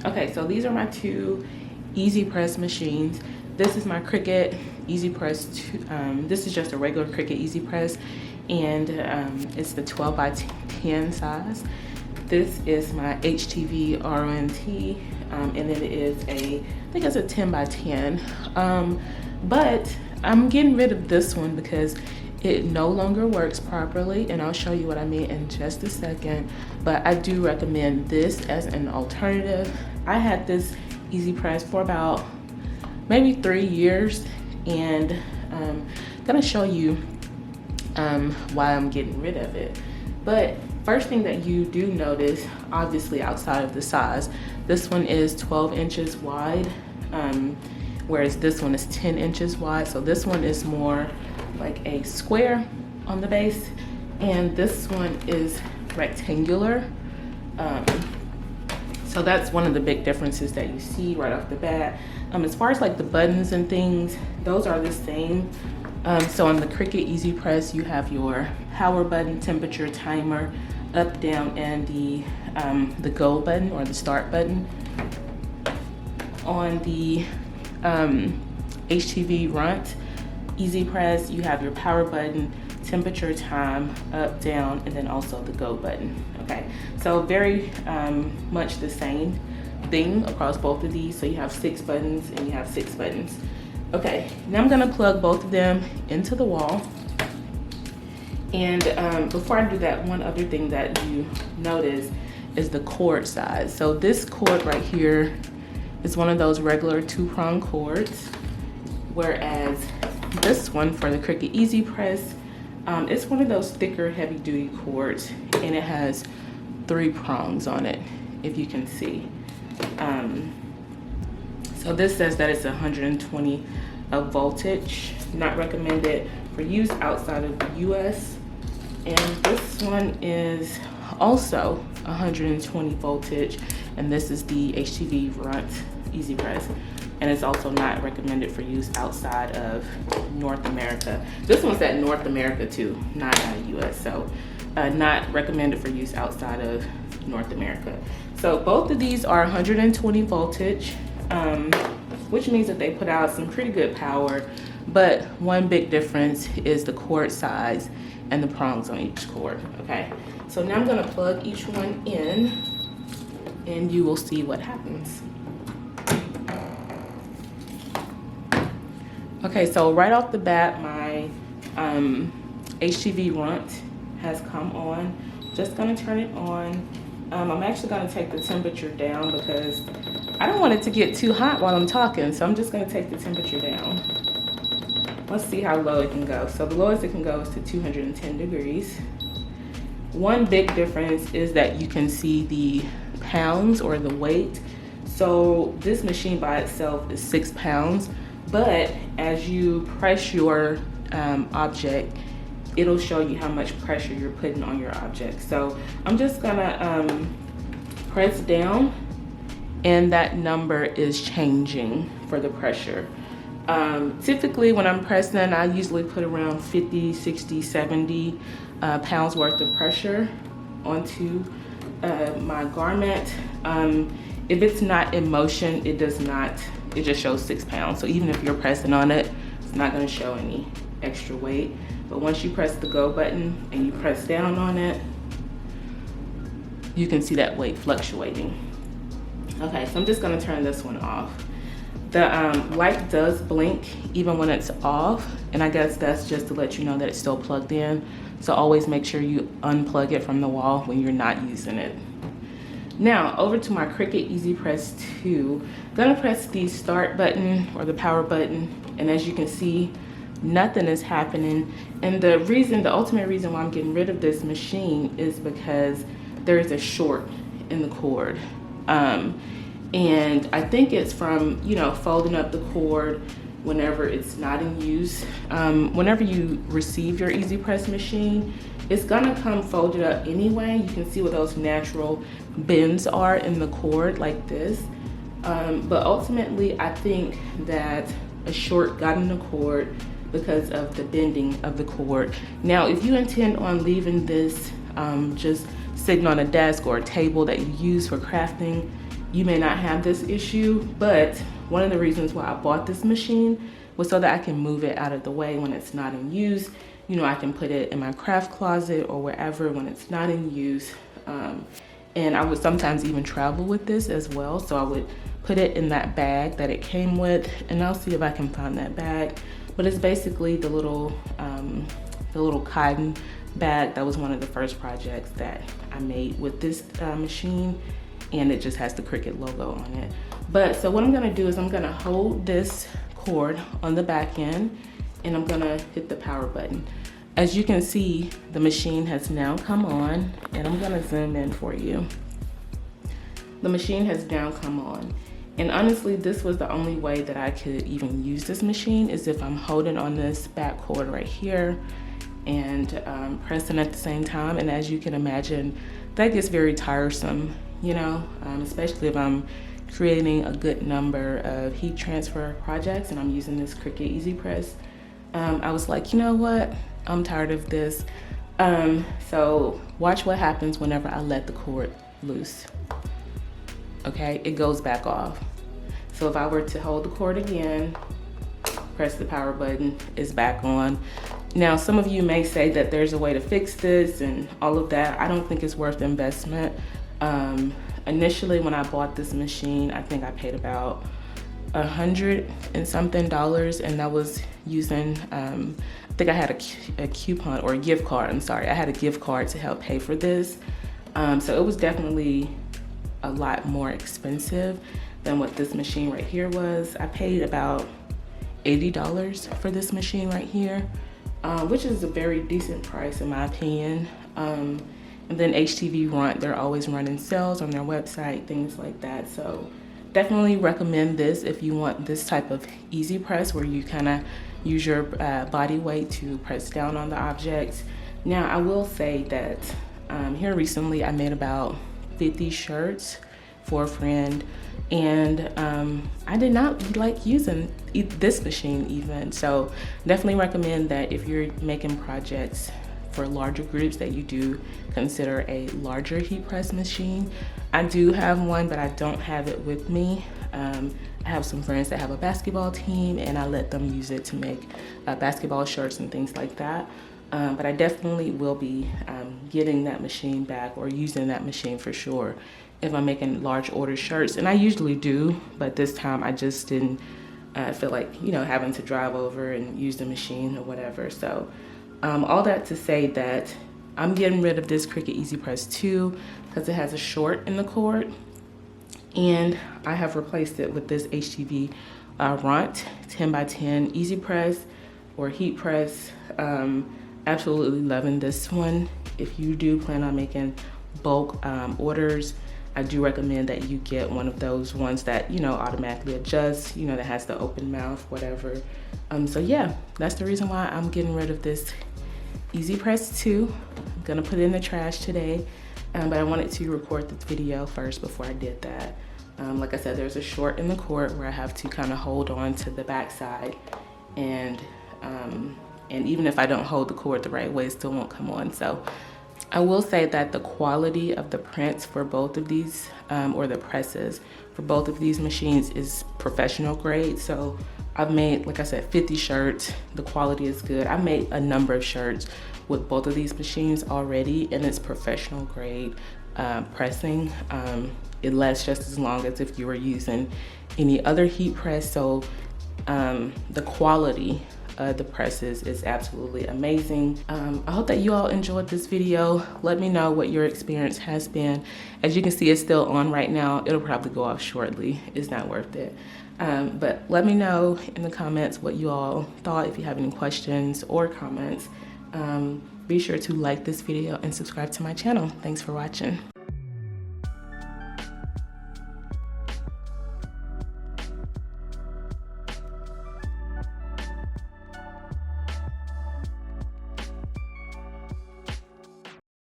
Okay, so these are my two EasyPress machines. This is my Cricut EasyPress. This is just a regular Cricut EasyPress, and it's the 12 by 10 size. This is my HTVRONT, and then it is I think it's a 10 by 10. But I'm getting rid of this one because it no longer works properly, and I'll show you what I mean in just a second. But I do recommend this as an alternative. I had this EasyPress for about maybe 3 years, and I'm gonna show you why I'm getting rid of it. But first thing that you do notice, obviously outside of the size, this one is 12 inches wide, whereas this one is 10 inches wide. So this one is more like a square on the base, and this one is rectangular. So that's one of the big differences that you see right off the bat. As far as like the buttons and things, those are the same. So on the Cricut EasyPress, you have your power button, temperature, timer, up, down, and the go button or the start button. On the HTVRONT EasyPress, you have your power button, temperature, time, up, down, and then also the go button. Okay, so very much the same thing across both of these. So you have 6 buttons and you have 6 buttons. Okay, now I'm gonna plug both of them into the wall. And before I do that, one other thing that you notice is the cord size. So this cord right here is one of those regular 2-prong cords, whereas this one for the Cricut EasyPress, it's one of those thicker, heavy-duty cords, and it has 3 prongs on it, if you can see. So this says that it's 120 of voltage, not recommended for use outside of the US. And this one is also 120 voltage, and this is the HTVRONT EasyPress, and it's also not recommended for use outside of North America. This one's at North America too, not US, so not recommended for use outside of North America. So both of these are 120 voltage, which means that they put out some pretty good power, but one big difference is the cord size and the prongs on each cord. Okay, so now I'm gonna plug each one in and you will see what happens. Okay, so right off the bat, my HTVRONT has come on. Just gonna turn it on. I'm actually gonna take the temperature down because I don't want it to get too hot while I'm talking, so I'm just gonna take the temperature down. Let's see how low it can go. So the lowest it can go is to 210 degrees. One big difference is that you can see the pounds or the weight. So this machine by itself is 6 pounds, but as you press your object, it'll show you how much pressure you're putting on your object. So I'm just gonna press down, and that number is changing for the pressure. Typically when I'm pressing, I usually put around 50, 60, 70 pounds worth of pressure onto my garment. If it's not in motion, it just shows 6 pounds. So even if you're pressing on it, it's not gonna show any extra weight. But once you press the go button and you press down on it, you can see that weight fluctuating. Okay, so I'm just gonna turn this one off. The light does blink even when it's off, and I guess that's just to let you know that it's still plugged in. So always make sure you unplug it from the wall when you're not using it. Now over to my Cricut EasyPress 2. I'm gonna press the start button or the power button, and as you can see, nothing is happening. And the ultimate reason why I'm getting rid of this machine is because there is a short in the cord. And I think it's from, folding up the cord whenever it's not in use. Whenever you receive your EasyPress machine, it's gonna come folded up anyway. You can see where those natural bends are in the cord like this. But ultimately, I think that a short got in the cord because of the bending of the cord. Now, if you intend on leaving this just sitting on a desk or a table that you use for crafting, you may not have this issue, but one of the reasons why I bought this machine was so that I can move it out of the way when it's not in use. You know, I can put it in my craft closet or wherever when it's not in use. And I would sometimes even travel with this as well. So I would put it in that bag that it came with, and I'll see if I can find that bag. But it's basically the little cotton bag that was one of the first projects that I made with this machine, and it just has the Cricut logo on it. But so what I'm gonna do is I'm gonna hold this cord on the back end, and I'm gonna hit the power button. As you can see, the machine has now come on, and I'm gonna zoom in for you. The machine has now come on. And honestly, this was the only way that I could even use this machine, is if I'm holding on this back cord right here and pressing at the same time. And as you can imagine, that gets very tiresome, you know, especially if I'm creating a good number of heat transfer projects and I'm using this Cricut EasyPress. I was like, you know what? I'm tired of this. So watch what happens whenever I let the cord loose. Okay, it goes back off. So if I were to hold the cord again, press the power button, it's back on. Now, some of you may say that there's a way to fix this and all of that. I don't think it's worth the investment. Initially, when I bought this machine, I think I paid about $100 and something, and that was using, I think I had a coupon or a gift card, I'm sorry. I had a gift card to help pay for this. So it was definitely a lot more expensive than what this machine right here was. I paid about $80 for this machine right here, which is a very decent price in my opinion. And then HTVRONT, they're always running sales on their website, things like that. So definitely recommend this if you want this type of easy press where you kind of use your body weight to press down on the objects. Now, I will say that here recently I made about 50 shirts for a friend, and I did not like using this machine even. So definitely recommend that if you're making projects for larger groups, that you do consider a larger heat press machine. I do have one, but I don't have it with me. I have some friends that have a basketball team, and I let them use it to make basketball shirts and things like that. But I definitely will be getting that machine back, or using that machine for sure, if I'm making large order shirts. And I usually do, but this time I just didn't feel like, you know, having to drive over and use the machine or whatever. So all that to say that I'm getting rid of this Cricut EasyPress 2 because it has a short in the cord, and I have replaced it with this HTVRONT 10x10 EasyPress or heat press. Absolutely loving this one. If you do plan on making bulk orders, I do recommend that you get one of those ones that, you know, automatically adjusts, you know, that has the open mouth, whatever. So yeah, that's the reason why I'm getting rid of this EasyPress 2. I'm gonna put it in the trash today, but I wanted to record this video first before I did that. Like I said, there's a short in the cord where I have to kind of hold on to the back side, and even if I don't hold the cord the right way, it still won't come on. So I will say that the quality of the prints for both of these, or the presses for both of these machines, is professional grade. So I've made, like I said, 50 shirts. The quality is good. I've made a number of shirts with both of these machines already, and it's professional grade pressing. It lasts just as long as if you were using any other heat press. So the quality the presses is absolutely amazing. I hope that you all enjoyed this video. Let me know what your experience has been. As you can see, it's still on right now. It'll probably go off shortly. It's not worth it. But let me know in the comments what you all thought. If you have any questions or comments, be sure to like this video and subscribe to my channel. Thanks for watching.